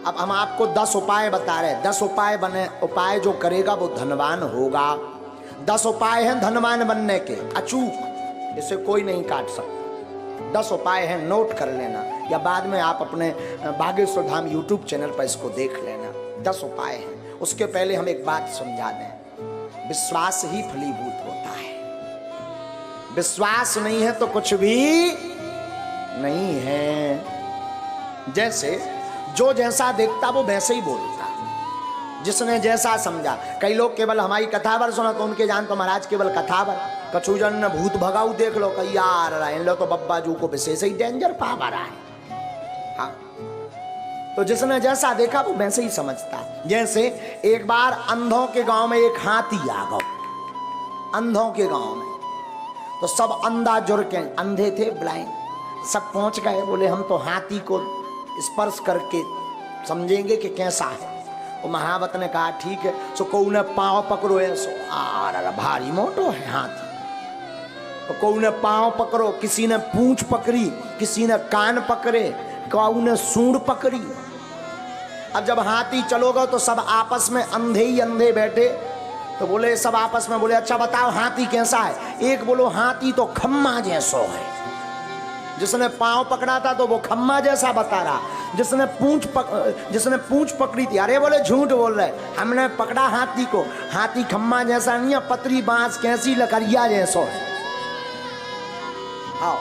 अब हम आपको 10 उपाय बता रहे हैं। 10 उपाय जो करेगा वो धनवान होगा। 10 उपाय हैं धनवान बनने के, अचूक, इसे कोई नहीं काट सकता। 10 उपाय हैं, नोट कर लेना, या बाद में आप अपने बागेश्वर धाम यूट्यूब चैनल पर इसको देख लेना। 10 उपाय हैं। उसके पहले हम एक बात समझा दें, विश्वास ही फलीभूत होता है। विश्वास नहीं है तो कुछ भी नहीं है। जैसे जो जैसा देखता वो वैसे ही बोलता, जिसने जैसा समझा। कई लोग केवल हमारी कथावर सुना तो उनके जान तो महाराज केवल कथावर, कछुजन ने भूत भगाऊ देख लो, कही यार इन लो तो बब्बा जू को विशेष ही डेंजर पावर है। हाँ, तो जिसने जैसा देखा वो वैसे ही समझता। जैसे एक बार अंधों के गांव में एक हाथी आ गया। अंधों के गांव में तो सब अंधा जुड़ के, अंधे थे, ब्लाइंड, सब पहुंच गए। बोले हम तो हाथी को स्पर्श करके समझेंगे कि कैसा है। वो महावत ने कहा ठीक है। सो को ने पांव पकड़ो, ऐसो अरे भारी मोटो है हाथी। तो को ने पांव पकड़ो, किसी ने पूंछ पकड़ी, किसी ने कान पकड़े, कौ ने सूंड पकड़ी। अब जब हाथी चलोगा तो सब आपस में अंधे ही अंधे बैठे। तो बोले सब आपस में बोले अच्छा बताओ हाथी कैसा है। एक बोलो हाथी तो खम्मा जैसो है। जिसने पांव पकड़ा था तो वो खम्मा जैसा बता रहा। जिसने पूंछ पकड़ी थी, अरे बोले झूठ बोल रहे, हमने पकड़ा हाथी को, हाथी खम्मा जैसा नहीं है, पतरी बांस कैसी लकड़िया जैसो है। आओ,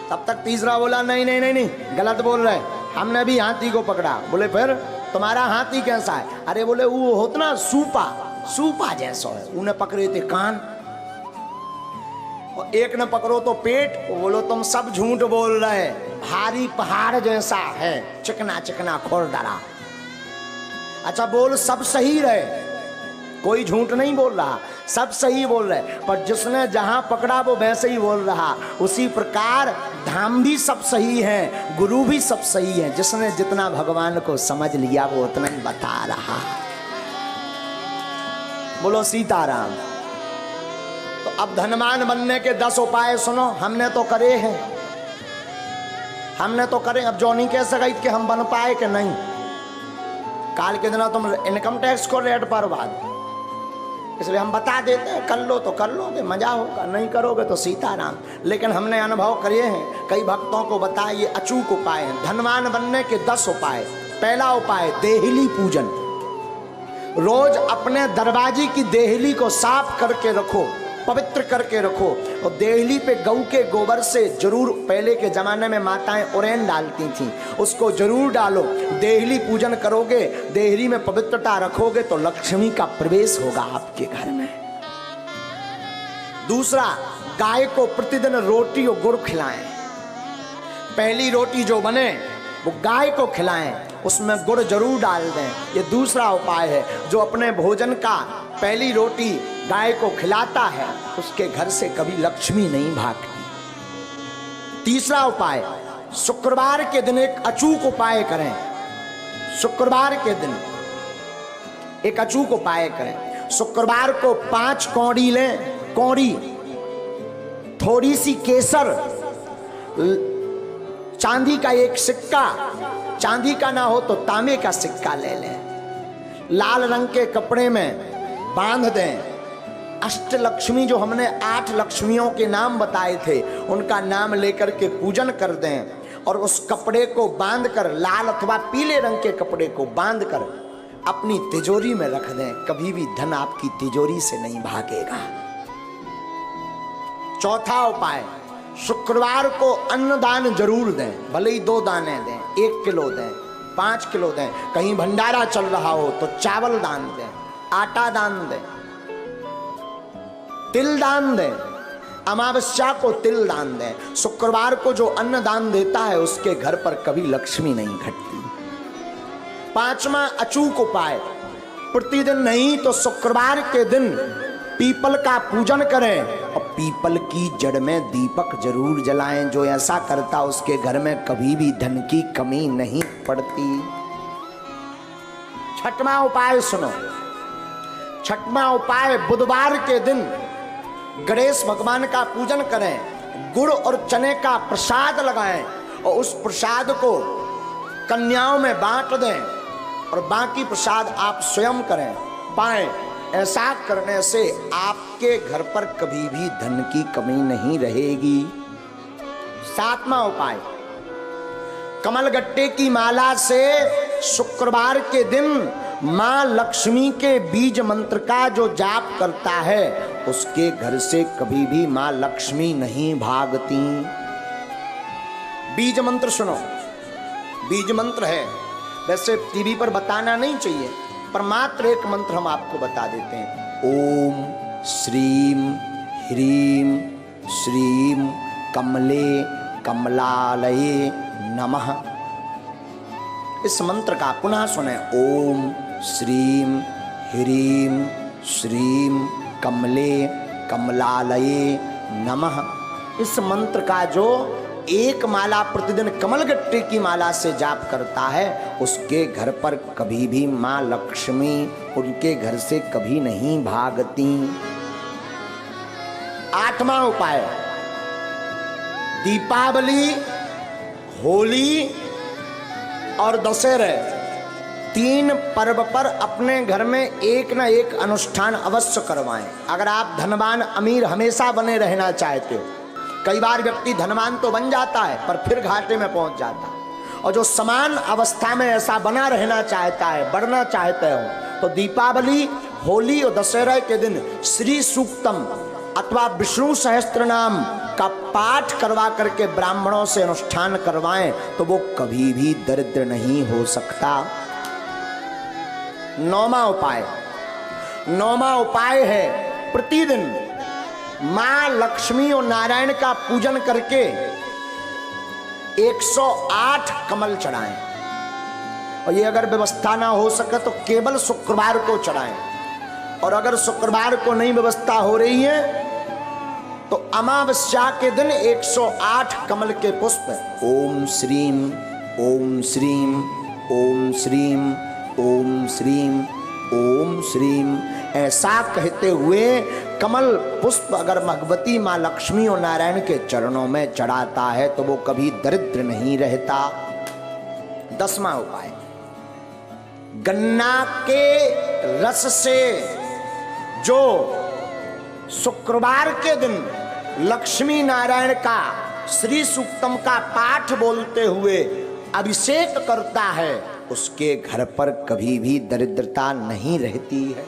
तब तक तीसरा बोला नहीं नहीं नहीं नहीं गलत बोल रहे, हमने भी हाथी को पकड़ा। बोले फिर तुम्हारा हाथी कैसा है। अरे बोले वो होता ना सूपा जैसो है। उन्हें पकड़े थे कान, और एक ने पकड़ो तो पेट। बोलो तुम सब झूठ बोल रहे, भारी पहाड़ जैसा है, चिकना चिकना खुरदरा। अच्छा बोल सब सही रहे, कोई झूठ नहीं बोल रहा, सब सही बोल रहे, पर जिसने जहां पकड़ा वो वैसे ही बोल रहा। उसी प्रकार धाम भी सब सही है, गुरु भी सब सही है। जिसने जितना भगवान को समझ लिया वो उतना ही बता रहा। बोलो सीताराम। तो अब धनवान बनने के 10 उपाय सुनो, हमने तो करे हैं, हमने तो करे। अब जो नहीं कह सके कि हम बन पाए कि नहीं। काल के दिन तुम इनकम टैक्स को रेट पर बाद, इसलिए हम बता देते हैं कर लो तो कर लोगे, मजा होगा, नहीं करोगे तो सीताराम। लेकिन हमने अनुभव करे हैं, कई भक्तों को बताए ये अचूक उपाय हैं। धनवान बनने के 10 उपाय। पहला उपाय देहली पूजन। रोज अपने दरवाजे की देहली को साफ करके रखो, पवित्र करके रखो। और देहली पे गऊ के गोबर से जरूर, पहले के जमाने में माताएं उरेन डालती थीं, उसको जरूर डालो। देहली पूजन करोगे, देहली में पवित्रता रखोगे तो लक्ष्मी का प्रवेश होगा आपके घर में। दूसरा, गाय को प्रतिदिन रोटी और गुड़ खिलाएं। पहली रोटी जो बने वो गाय को खिलाएं, उसमें गुड़ जरूर डाल दें। ये दूसरा उपाय है। जो अपने भोजन का पहली रोटी गाय को खिलाता है उसके घर से कभी लक्ष्मी नहीं भागती। तीसरा उपाय, शुक्रवार के दिन एक अचूक उपाय करें। शुक्रवार के दिन एक अचूक उपाय करें। शुक्रवार को 5 कौड़ी लें, कौड़ी, थोड़ी सी केसर, चांदी का एक सिक्का, चांदी का ना हो तो तांबे का सिक्का ले लें, लाल रंग के कपड़े में बांध दें। अष्टलक्ष्मी जो हमने 8 लक्ष्मियों के नाम बताए थे उनका नाम लेकर के पूजन कर दें। और उस कपड़े को बांधकर, लाल अथवा पीले रंग के कपड़े को बांधकर अपनी तिजोरी में रख दें। कभी भी धन आपकी तिजोरी से नहीं भागेगा। चौथा उपाय, शुक्रवार को अन्नदान जरूर दें। भले ही 2 दाने दें, 1 किलो दें, 5 किलो दें। कहीं भंडारा चल रहा हो तो चावल दान दें, आटा दान दें, तिल दान दें। अमावस्या को तिल दान दें। शुक्रवार को जो अन्न दान देता है उसके घर पर कभी लक्ष्मी नहीं घटती। 5वां अचूक उपाय, प्रतिदिन नहीं तो शुक्रवार के दिन पीपल का पूजन करें और पीपल की जड़ में दीपक जरूर जलाएं। जो ऐसा करता उसके घर में कभी भी धन की कमी नहीं पड़ती। 6वां उपाय सुनो। 6वां उपाय, बुधवार के दिन गणेश भगवान का पूजन करें, गुड़ और चने का प्रसाद लगाएं और उस प्रसाद को कन्याओं में बांट दें और बाकी प्रसाद आप स्वयं करें पाएं। ऐसा करने से आपके घर पर कभी भी धन की कमी नहीं रहेगी। 7वां उपाय, कमलगट्टे की माला से शुक्रवार के दिन मां लक्ष्मी के बीज मंत्र का जो जाप करता है उसके घर से कभी भी मां लक्ष्मी नहीं भागती। बीज मंत्र सुनो, बीज मंत्र है, वैसे टीवी पर बताना नहीं चाहिए, पर मात्र एक मंत्र हम आपको बता देते हैं। ओम श्रीम ह्रीम श्रीम कमले कमलालये नमः। इस मंत्र का पुनः सुने। ओम श्रीम ह्रीम श्रीम कमले कमलालये नमः। इस मंत्र का जो एक माला प्रतिदिन कमलगट्टे की माला से जाप करता है उसके घर पर कभी भी मां लक्ष्मी उनके घर से कभी नहीं भागती। 8वां उपाय, दीपावली, होली और दशहरे 3 पर्व पर अपने घर में एक ना एक अनुष्ठान अवश्य करवाएं। अगर आप धनवान अमीर हमेशा बने रहना चाहते हो, कई बार व्यक्ति धनवान तो बन जाता है पर फिर घाटे में पहुंच जाता है, और जो समान अवस्था में ऐसा बना रहना चाहता है, बढ़ना चाहते हो, तो दीपावली, होली और दशहरा के दिन श्री सूक्तम अथवा विष्णु सहस्त्र नाम का पाठ करवा करके ब्राह्मणों से अनुष्ठान करवाएं तो वो कभी भी दरिद्र नहीं हो सकता। 9वां उपाय, 9वां उपाय है प्रतिदिन मां लक्ष्मी और नारायण का पूजन करके 108 कमल चढ़ाएं, और ये अगर व्यवस्था ना हो सके तो केवल शुक्रवार को चढ़ाएं, और अगर शुक्रवार को नहीं व्यवस्था हो रही है तो अमावस्या के दिन 108 कमल के पुष्प ओम श्रीम ओम श्रीम ओम श्रीम ओम श्रीम ओम श्रीम ऐसा कहते हुए कमल पुष्प अगर भगवती मां लक्ष्मी और नारायण के चरणों में चढ़ाता है तो वो कभी दरिद्र नहीं रहता। 10वां उपाय, गन्ना के रस से जो शुक्रवार के दिन लक्ष्मी नारायण का श्री सूक्तम का पाठ बोलते हुए अभिषेक करता है उसके घर पर कभी भी दरिद्रता नहीं रहती है।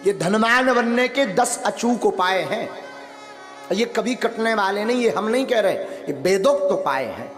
ये धनवान बनने के 10 अचूक उपाय हैं, ये कभी कटने वाले नहीं, ये हम नहीं कह रहे, ये वेदोक्त उपाय हैं।